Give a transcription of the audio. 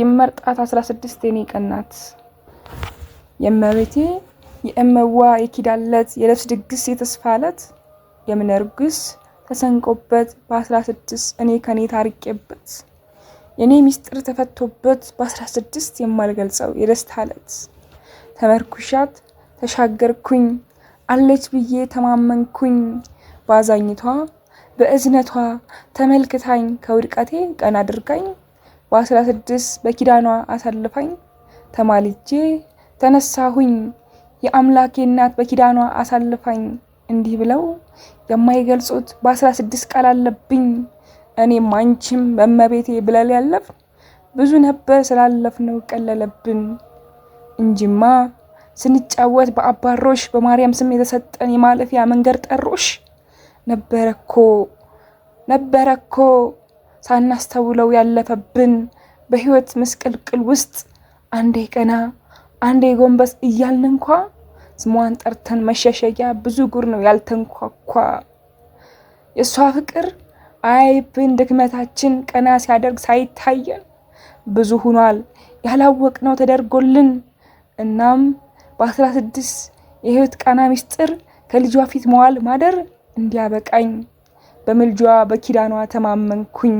ይመርጣት 16 የኔ ቀናት የመቤቴ የእመዋ የኪዳለት የልብስ ድግስ የተስፋለት የምነርግስ ተሰንቆበት በ16 እኔ ከኔ ታርቄበት የኔ ሚስጥር ተፈቶበት በ16 የማልገልጸው የደስታለት ተመርኩሻት ተሻገርኩኝ አለች ብዬ ተማመንኩኝ ባዛኝቷ በእዝነቷ ተመልክታኝ ከውድቀቴ ቀን አድርጋኝ በ16 በኪዳኗ አሳልፋኝ ተማልጄ ተነሳሁኝ የአምላኬ እናት በኪዳኗ አሳልፋኝ እንዲህ ብለው የማይገልጹት በ16 ቃል አለብኝ እኔም አንቺም በመቤቴ ብለል ያለፍ ብዙ ነበር ስላለፍነው ቀለለብን እንጂማ ስንጫወት በአባሮሽ በማርያም ስም የተሰጠን የማለፊያ መንገድ ጠሮሽ ነበረኮ ሳናስተውለው ያለፈብን በህይወት መስቀልቅል ውስጥ አንዴ ቀና አንዴ ጎንበስ እያልን እንኳ ስሟን ጠርተን መሸሸጊያ ብዙ ጉር ነው ያልተንኳኳ የሷ ፍቅር አይብን ድክመታችን ቀና ሲያደርግ ሳይታየን ብዙ ሆኗል ያላወቅነው ተደርጎልን እናም በ16 የህይወት ቃና ሚስጥር ከልጇ ፊት መዋል ማደር እንዲያበቃኝ በመልጇ በኪዳኗ ተማመንኩኝ